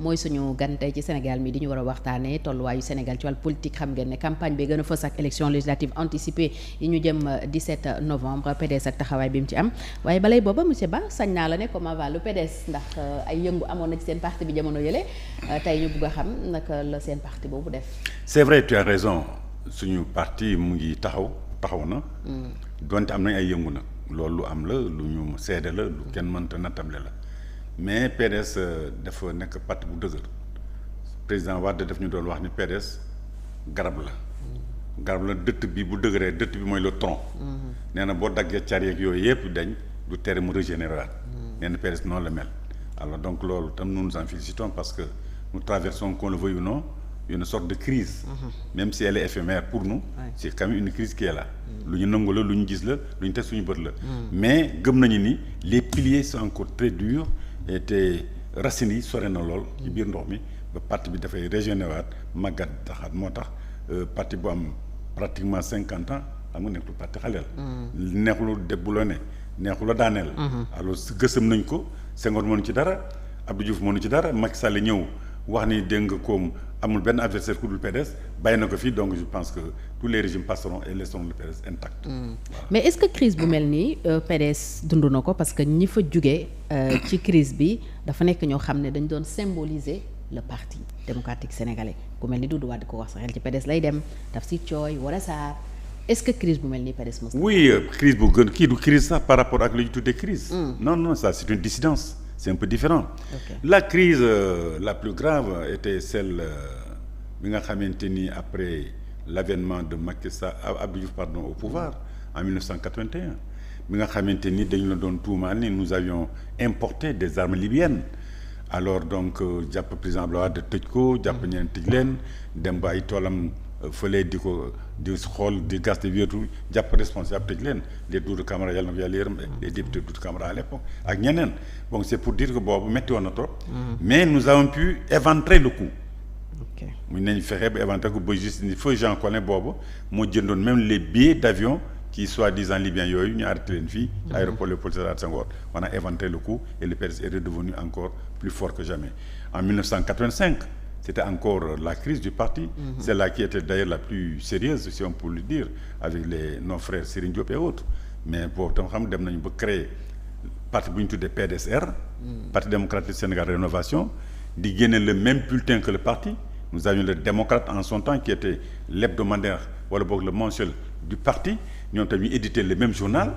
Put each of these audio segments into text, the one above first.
mooy suñu gan tey ci Sénégal mi di ñu war a waxtaanee tolluwaayu Sénégal ci wàllu politique. xam ngeen ne campagne bi gën a fës ak élection législative anticipée yi ñu jëm 17 novembre PDS ak taxawaay bi mu ci am waaye balay booba monsieur Ba sañ naa la ne comment va le PDS ndax ay yëngu amoon na ci seen parti bi jamono yële tey ñu bugg a xam naka la seen parti boobu def. c'est vrai tu as raison suñu parti mu ngi taxaw na. donte am nañ ay yëngu nag loolu lu am la lu ñu seede la lu kenn mënta nattable la mais PDS dafa nekk parti bu dëgër président Wade daf ñu doon wax ni PDS garab la dëtt bi bu dëgëree dëtt bi mooy le tronc. nee na boo daggee car yeeg yooyu yëpp dañ du tere mu régénérer waat. nee na PDS noonu la mel. alors donc loolu tam nous nous en félicitons parce que nous traversons qu'on le veuille ou non une sorte de crise. Même si elle est éphémère pour nous. C'est quand même une crise qui est là. lu ñu nangu la lu ñu gis la lu ñu teg suñu bët la. mais gëm nañu ni les piliers sont encore très durs et te racines yi sore na lool. ci biir ndox mi ba parti bi dafay régénérer waat màggat taxaat moo tax parti bu am pratiquement 50 ans xam nga nekkul parti xaleel. neexul déboulonné neexul la daaneel. alors gësëm nañ ko Senghor mënu ci dara Abdou Diouf mënu ci dara Macky Sall ñëw wax ni dégg nga koom amul benn adversaire ku dul PDS bàyyi na ko fii donc je pense que tous les régimes passeront et laisseront le PDS intact. Voilà. Mais est-ce que crise bu mel nii PDS dund na ko parce que ñi fa jugee ci crise bi dafa nekk ñoo xam ne dañ doon symboliser le parti démocratique sénégalais ku mel ni Doudou Wade ko wax sa xel ci PDS lay dem Tafsir Thioye Woré Sarr est-ce que crise bu mel nii PDS mos. oui crise bu gën kii du crise sax par rapport ak lu ñu tuddee crise. non ça c'est une dissidence. C'est un peu différent. Okay. La crise la plus grave était celle bi nga xamante ni après l'avènement de Macky Sall Abdou Diouf au pouvoir en 1981 bi nga xamante ni dañu la doon tuumaal ni nous avions importé des armes libyennes alors donc jàpp président Abdoulaye Wade tëj ko jàpp ñeneen tëj leen dem ba ay toolam fële di xool di gas de wéetu jàpp responsable tëj leen les Doudou Camara yàlla na ko yàlla yërëm les députés Doudou Camara à l'époque ak ñeneen bon c'est pour dire que boobu metti woon na trop mais nous avons pu éventrer le coup mu nañ fexe ba éventrer ko ba juste ni feu Jean Collin boobu moo jëndoon même les billets d'avion qui soi-disant libyens yooyu ñu arrêté leen fii aéroport Léopold Sédar Senghor on a éventré le coup et le PDS est redevenu encore plus fort que jamais en 1985 c'était encore la crise du parti. Celle-là qui était d'ailleurs la plus sérieuse si on peut le dire avec nos frères Serigne Diop et autres mais boobu tam xam dem nañu ba créer parti bu ñu tuddee PDSR. Parti démocratique Sénégal Rénovation di génne le même bulletin que le parti. Nous avions le démocrate en son temps qui était l'hebdomadaire wala boog le mensuel du parti ñoom tamit ñu éditer le même journal.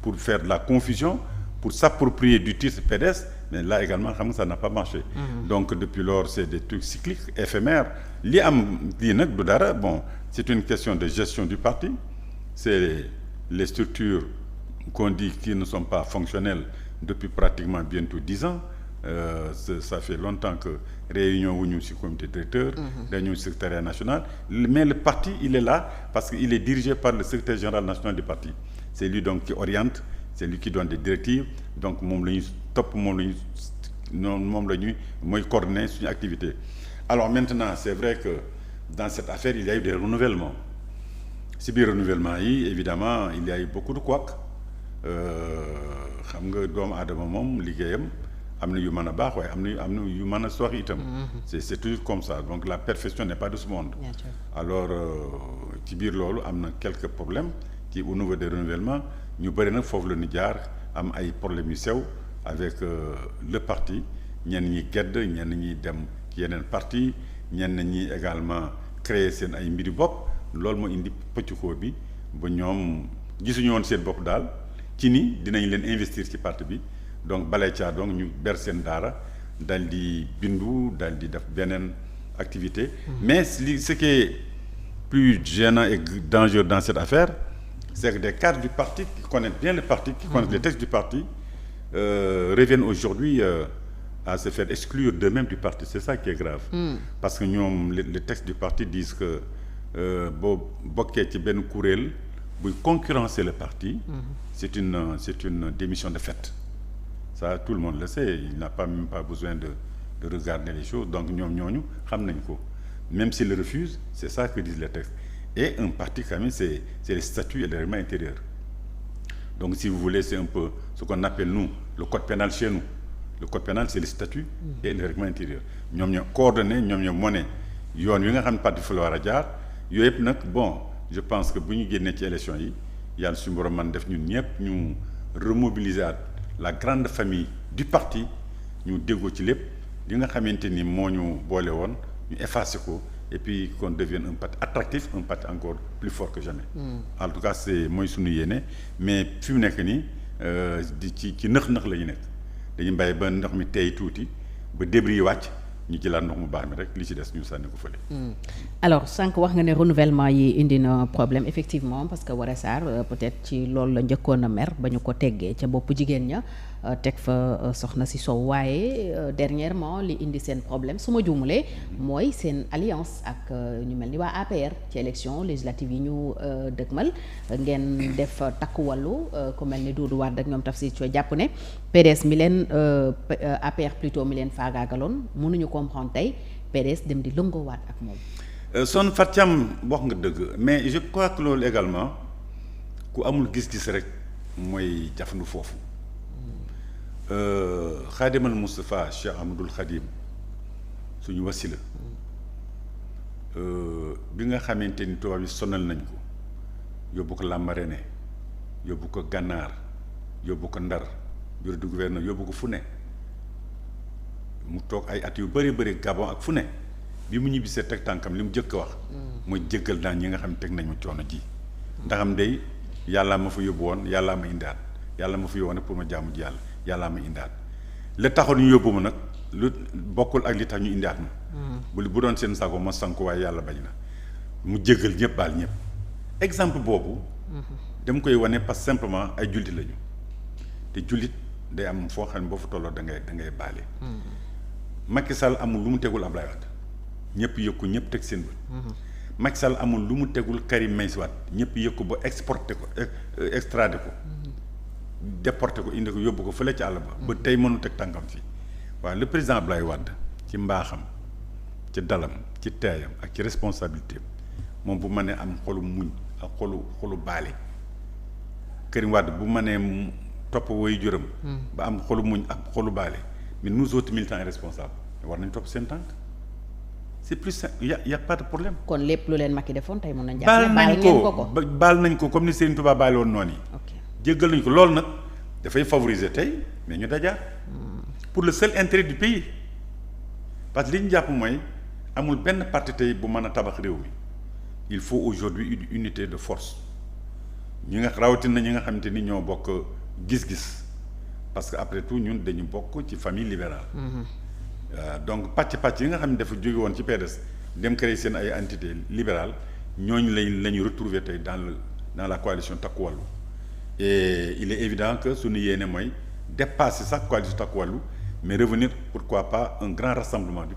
Pour faire de la confusion pour s'approprier du titre PDS. Mais là également xam nga ça n'a pas marché. Donc depuis lors c'est des trucs cycliques éphémères li am lii nag du dara bon c'est une question de gestion du parti c'est les structures qu'on dit qui ne sont pas fonctionnelles depuis pratiquement bientôt 10 ans ça fait longtemps que réunion wuñu ci comité directeur réunion secrétariat national mais le parti il est là parce que il est dirigé par le secrétaire général national du parti c'est lui donc qui oriente c'est lui qui donne des directives donc moom la ñuy topp moom la ñuy mooy coordonner suñu activité alors maintenant c'est vrai que dans cette affaire il y a eu des renouvellements si biir renouvellement yi évidemment il y a eu beaucoup de couacs xam nga doomu aadama moom liggéeyam am na yu mën a baax waaye am na yu mën a soox itam c'est toujours comme ça donc la perfection n'est pas de ce monde alors ci biir loolu am na quelques problèmes ci au niveau des renouvellements ñu bëri nag foofu la ñu jaar am ay problèmes yu sew avec le parti ñenn ñi gedd ñenn ñi dem ci yeneen parti ñenn ñi également créer seen ay mbiri bopp loolu moo indi pëccukoo bi ba ñoom gisuñu woon seen bopp daal ci ni dinañ leen investir ci parti bi donc balay caa donc ñu ber seen daara dal di bindu dal di def beneen activité mais ce qui est plus gênant et dangereux dans cette affaire c'est que des cadres du parti qui connaissent bien le parti qui connaissent les textes du parti reviennent aujourd'hui à se faire exclure d'eux-mêmes du parti c'est ça qui est grave parce que ñoom les textes du parti disent que boo bokkee ci benn kuréel buy concurrencer le parti c'est une démission de fait ça tout le monde le sait il n'a même pas besoin de regarder les choses donc ñoom ñooñu xam nañ ko même s'ils le refusent c'est ça que disent les textes et un parti quand même c'est les statuts et les règlements intérieurs donc si vous voulez c'est un peu ce qu'on appelle nous le code pénal chez nous le code pénal c'est le statut et le règlement intérieur ñoom ñoo coordonné ñoom ñoo mone yoon wi nga xam ne parti fa la war a jaar yooyu yëpp nag bon je pense que bu ñu génnee ci élection yi yàlla suñu borom man def ñun ñëpp ñu remobiliser la grande famille du parti ñu déggoo ci lépp li nga xamante ni moo ñu boole woon ñu effacer ko et puis qu'on devienne un parti attractif un parti encore plus fort que jamais. En tout cas c'est mooy suñu yéene mais fi mu nekk nii di ci nëx-nëx la ñu nekk dañu bàyyi ba ndox mi tey tuuti ba débris yi wàcc ñu jëlaat ndox mu baax mi rek li ci des ñu sànni ko fële. alors sànq wax nga ne renouvellement yi indi na problème effectivement parce que Woré Sarr peut-être ci loolu la njëkkoon a mer ba ñu ko teggee ca bopp jigéen ña teg fa soxna si Sow waaye dernièrement li indi seen problème su ma juumulee mooy seen alliance ak ñu mel ni waa APR ci élection législative yi ñu dëgmal ngeen def takku wàllu ku mel ni Doudou Wade ak ñoom Tafsir Thioye jàpp ne PDS mi leen APR plutôt mi leen faagaagaloon mënuñu comprendre tey PDS dem di lëngoowaat ak moom. Son Fathiam wax nga dëgg mais je crois que loolu également ku amul gis-gis rek mooy jafandu foofu Khadimal Moustapha Cheikh Ahmadoul Khadim suñu wasila bi nga xamante ni tubaab yi sonal nañ ko yóbbu ko Lambaréné yóbbu ko Gànnaar yóbbu ko Ndar bureau du gouverneur yóbbu ko fu ne mu toog ay at yu bëri Gabon ak fu ne bi mu ñibbisee teg tànkam li mu jëkk a wax mooy jéggal daan ñi nga xam ne teg nañ ma coono ji ndaxam day yàllaa ma fa yóbbu woon yàllaa ma indaat yàlla ma fa yóbbu woon pour ma jaamu ji yàllaa ma indaat la taxoon ñu yóbbu ma nag lu bokkul ak li tax ñu indaat ma bu doon seen sago ma sanku waaye yàlla bañ na mu jéggal ñëpp baal ñëpp exemple boobu dama koy wane parce que simplement ay jullit lañu te jullit day am foo xam ne boo fa tolloo da ngay baale Macky Sall amul lu mu tegul Ablaye Wade ñëpp yëkku ñëpp teg seen bët Macky Sall amul lu mu tegul Karim Meïssa Wade ñëpp yëkku ba exporté ko extradé ko déporté ko indi ko yóbbu ko fële ci àll ba tey mënu teg tànkam fii waaye le président Ablaye Wade ci mbaaxam ci dalam ci teeyam ak ci responsabilité moom bu mënee am xolu muñ ak xolu baale Karim Wade bu mënee topp woy juram ba am xolu muñ ak xolu baale mais nous autres militants et responsables war nañ topp seen tànk c'est plus simple y a pas de problème. kon lépp lu leen Macky defoon tey mën nañ jàpp baal ngeen ko baal nañ ko comme ni Serigne Touba baale woon noonu yi. jéggal nañ ko loolu nag dafay favoriser tey mais ñu dajaar pour le seul intérêt du pays parce que li ñu jàpp mooy amul benn parti tey bu mën a tabax réew mi il faut aujourd'hui une unité de force ñi nga rawatina ñi nga xamante ni ñoo bokk gis-gis. parce que après tout ñun dañu bokk ci famille libérale. Donc pàcc yi nga xam ne dafa jóge woon ci PDS dem créer seen ay entité libérale ñooñu la ñu retrouver tey dans la coalition Takku Wallu et il est évident que suñu yéene mooy dépasser sax coalition Takku Wallu mais revenir pourquoi pas un grand rassemblement du